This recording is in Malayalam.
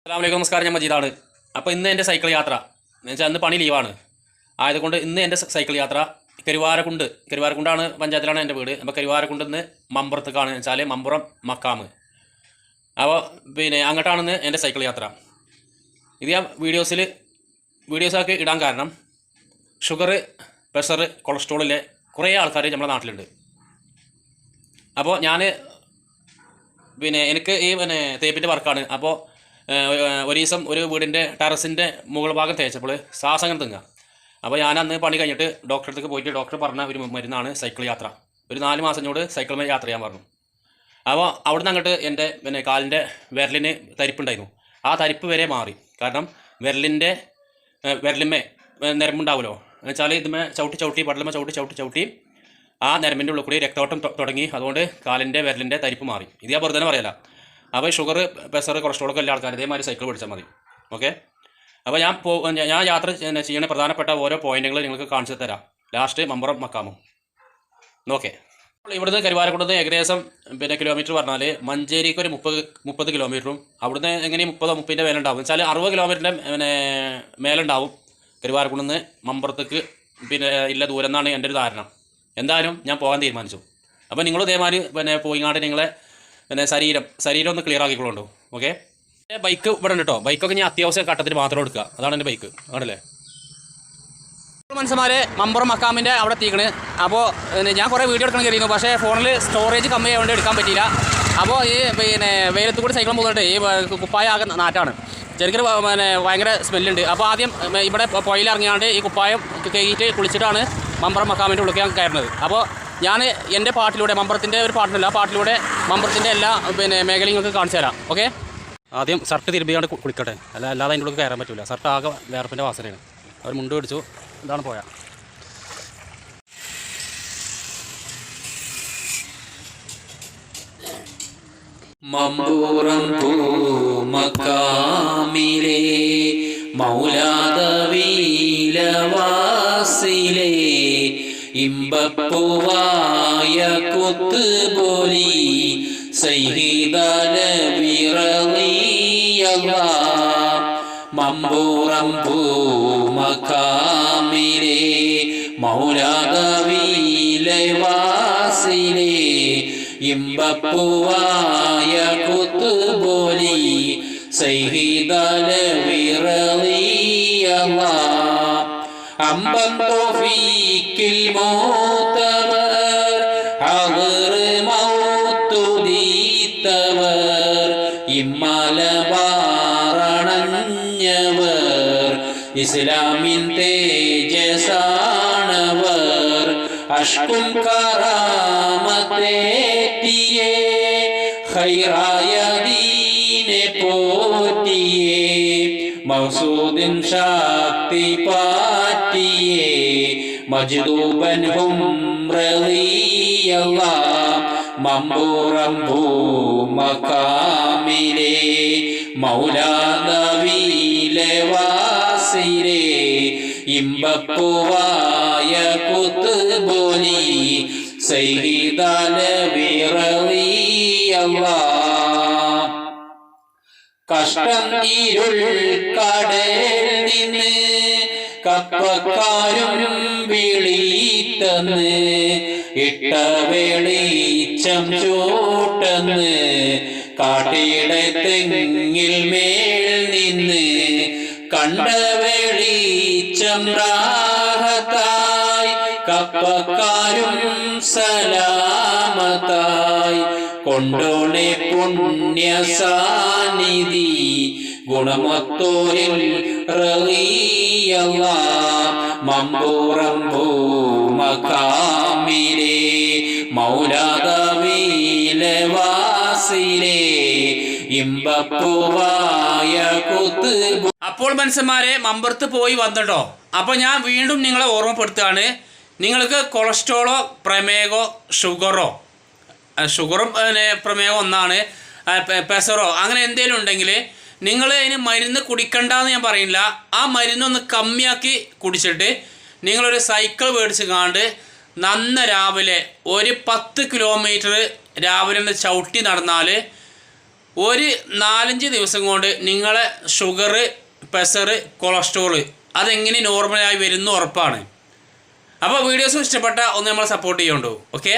അസ്സലാമു നമസ്കാരം. ഞാൻ മജീദാണ്. അപ്പോൾ ഇന്ന് എൻ്റെ സൈക്കിൾ യാത്ര എന്ന് വെച്ചാൽ ഇന്ന് പണി ലീവാണ് ആയതുകൊണ്ട് ഇന്ന് എൻ്റെ സൈക്കിൾ യാത്ര കരുവാരക്കുണ്ടാണ് പഞ്ചായത്തിലാണ് എൻ്റെ വീട്. അപ്പോൾ കരുവാരക്കുണ്ട് നിന്ന് മമ്പുറത്തേക്കാണ് വെച്ചാൽ മമ്പുറം മക്കാമ്. അപ്പോൾ അങ്ങോട്ടാണെന്ന് എൻ്റെ സൈക്കിൾ യാത്ര. ഇത് ഞാൻ വീഡിയോസൊക്കെ ഇടാൻ കാരണം ഷുഗർ, പ്രഷർ, കൊളസ്ട്രോളിലെ കുറേ ആൾക്കാർ നമ്മുടെ നാട്ടിലുണ്ട്. അപ്പോൾ ഞാൻ എനിക്ക് ഈ തേപ്പിൻ്റെ വർക്കാണ്. അപ്പോൾ ഒരു ദിവസം ഒരു വീടിൻ്റെ ടെറസിൻ്റെ മുകൾ ഭാഗം തേച്ചപ്പോൾ ശ്വാസം തിങ്ങുക. അപ്പോൾ ഞാൻ അന്ന് പണി കഴിഞ്ഞിട്ട് ഡോക്ടറെ അടുത്തേക്ക് പോയിട്ട് ഡോക്ടർ പറഞ്ഞ ഒരു മരുന്നാണ് സൈക്കിൾ യാത്ര. ഒരു 4 മാസത്തിനോട് സൈക്കിൾ യാത്ര ചെയ്യാൻ പറഞ്ഞു. അപ്പോൾ അവിടെ നിന്ന് അങ്ങോട്ട് എൻ്റെ കാലിൻ്റെ വിരലിന് തരിപ്പുണ്ടായിരുന്നു. ആ തരിപ്പ് വരെ മാറി. കാരണം വിരലിന്മേ നരമ്പുണ്ടാവുമല്ലോ എന്ന് വെച്ചാൽ ഇതുമേ ചവിട്ടി പടലുമേ ചവിട്ടി ആ നരമ്പിൻ്റെ ഉള്ളിൽ കൂടി രക്തോട്ടം തുടങ്ങി. അതുകൊണ്ട് കാലിൻ്റെ വിരലിൻ്റെ തരിപ്പ് മാറി. ഇത് ഞാൻ വെറുതെ പറയല. അപ്പോൾ ഷുഗർ, പ്രഷർ, കൊളസ്ട്രോളൊക്കെ എല്ലാ ആൾക്കാരും ഇതേമാതിരി സൈക്കിൾ പിടിച്ചാൽ മതി. ഓക്കെ. അപ്പോൾ ഞാൻ യാത്ര ചെയ്യുന്ന പ്രധാനപ്പെട്ട ഓരോ പോയിന്റുകൾ നിങ്ങൾക്ക് കാണിച്ചു തരാം. ലാസ്റ്റ് മമ്പുറം മക്കാമും. ഓക്കെ. ഇവിടുന്ന് കരുവാരക്കുണ്ട് ഏകദേശം കിലോമീറ്റർ പറഞ്ഞാൽ മഞ്ചേരിക്ക് ഒരു 30 കിലോമീറ്ററും അവിടുന്ന് എങ്ങനെ 30 മേലുണ്ടാവും വെച്ചാൽ 60 കിലോമീറ്ററിൻ്റെ മേലുണ്ടാവും കരുവാരക്കുണ്ട് നിന്ന് മമ്പുറത്തേക്ക് ഇല്ല ദൂരം എന്നാണ് എൻ്റെ ഒരു ധാരണ. എന്തായാലും ഞാൻ പോകാൻ തീരുമാനിച്ചു. അപ്പോൾ നിങ്ങൾ ഇതേമാതിരി പോയിങ്ങാണ്ട് നിങ്ങളെ ശരീരം ഒന്ന് ക്ലിയർ ആക്കിക്കൊള്ളൂ. ഓക്കെ. ബൈക്ക് ഇവിടെ ഉണ്ട് കേട്ടോ. ബൈക്കൊക്കെ ഞാൻ അത്യാവശ്യം ഘട്ടത്തിൽ മാത്രം എടുക്കുക. അതാണ് എൻ്റെ ബൈക്ക്. ആണല്ലേ മനുഷ്യന്മാരെ മമ്പുറം മക്കാമിൻ്റെ അവിടെ എത്തിക്കണ്. അപ്പോൾ ഞാൻ കുറേ വീഡിയോ എടുക്കണം കരുതുന്നു. പക്ഷേ ഫോണിൽ സ്റ്റോറേജ് കമ്മി ആയതുകൊണ്ട് എടുക്കാൻ പറ്റിയില്ല. അപ്പോൾ ഈ വെയിലത്ത് കൂടി സൈക്കിൾ പോകുന്നുണ്ട്. ഈ കുപ്പായ ആകെ നാറ്റാണ്. ചെറുക്കൊരു ഭയങ്കര സ്മെല്ലുണ്ട്. അപ്പോൾ ആദ്യം ഇവിടെ പുഴയിലിറങ്ങിയാണ്ട് ഈ കുപ്പായം കഴുകിയിട്ട് കുളിച്ചിട്ടാണ് മമ്പുറം മക്കാമിൻ്റെ ഉള്ളിൽ ഞാൻ കയറുന്നത്. അപ്പോൾ ഞാൻ എൻ്റെ പാട്ടിലൂടെ മമ്പുറത്തിൻ്റെ ഒരു പാട്ടിനല്ല, ആ പാട്ടിലൂടെ മമ്പുറത്തിൻ്റെ എല്ലാ മേഖലയും നിങ്ങൾക്ക് കാണിച്ചു തരാം. ഓക്കെ. ആദ്യം ഷർട്ട് തിരുമ്പിയാണ്ട് കുളിക്കട്ടെ. അല്ലാതെ അതിൻ്റെ ഉള്ളിൽ കയറാൻ പറ്റില്ല. ഷർട്ട് ആകെ വേർപ്പിൻ്റെ വാസനയാണ്. അവർ മുണ്ട് പിടിച്ചു. ഇതാണ് പോയ മമ്പുറം മക്കാമിലെ മൗലാദവീലവാസിലെ ഇമ്പപ്പൂവായ കുത്തുബോലി സയ്യിദലവിറളിയല്ലാ മമ്പുറം മക്കാമിലെ മൗലാദവീലവാസിലെ ഇമ്പപ്പൂവായ കുത്തുബോലി സയ്യിദലവിറളിയല്ലാ അമ്പം തോഫീക്കിൽ മൂത്തവർ അഗർ മൗത്തുദീത്തവർ ഇമ്മലബാറണഞ്ഞവർ ഇസ്ലാമിൻ തേജസാണവർ അഷ്കും കറാമത്തേറ്റിയേ ഖൈറായ ദീനെ പോറ്റിയേ മൗസൂദിൻ ശക്തി പാറ്റിയേ മജ്ദൂബൻ ഹും റളിയല്ലാ മമ്പുറം മക്കാമിലെ മൗലാദവീലവാസിലെ ഇമ്പപ്പൂവായ കുത്തുബോലി സയ്യിദലവിറളിയല്ലാ കഷ്ടം ഇരുൾ കടൽ നിന്ന് കപ്പക്കാരും വിളിത്തന്ന് ഇട്ട വെളിച്ചം ചൂട്ടന്ന് കാട്ടിയുടെ തെങ്ങിൽ മേൽ നിന്ന് കണ്ട വെളിച്ചം റാഹത്തായി കപ്പക്കാരും സലാമത്തായി കൊണ്ടോണെ പുണ്യസാനിധി ഗുണമത്തോരിൽ റളിയല്ലാ മമ്പുറം മക്കാമിലെ മൗലാദവീലവാസിലെ ഇമ്പപ്പൂവായ കുത്തുബോലി. അപ്പോൾ മനുഷ്യന്മാരെ മമ്പുറത്ത് പോയി വന്നിട്ടോ. അപ്പോൾ ഞാൻ വീണ്ടും നിങ്ങളെ ഓർമ്മപ്പെടുത്തുകയാണ്. നിങ്ങൾക്ക് കൊളസ്ട്രോളോ, പ്രമേഹോ, ഷുഗറും പ്രമേഹം ഒന്നാണ്, പ്രഷറോ അങ്ങനെ എന്തെങ്കിലും ഉണ്ടെങ്കിൽ നിങ്ങൾ അതിന് മരുന്ന് കുടിക്കണ്ടെന്ന് ഞാൻ പറയില്ല. ആ മരുന്നൊന്ന് കമ്മിയാക്കി കുടിച്ചിട്ട് നിങ്ങളൊരു സൈക്കിൾ മേടിച്ച് കാണ്ട് രാവിലെ ഒരു 10 കിലോമീറ്റർ രാവിലെ ഒന്ന് ചവിട്ടി നടന്നാൽ ഒരു 4-5 ദിവസം കൊണ്ട് നിങ്ങളെ ഷുഗർ, പ്രഷർ, കൊളസ്ട്രോൾ അതെങ്ങനെ നോർമലായി വരുന്ന ഉറപ്പാണ്. അപ്പോൾ വീഡിയോസ് ഇഷ്ടപ്പെട്ട ഒന്ന് നമ്മളെ സപ്പോർട്ട് ചെയ്യുന്നുണ്ടോ? ഓക്കെ.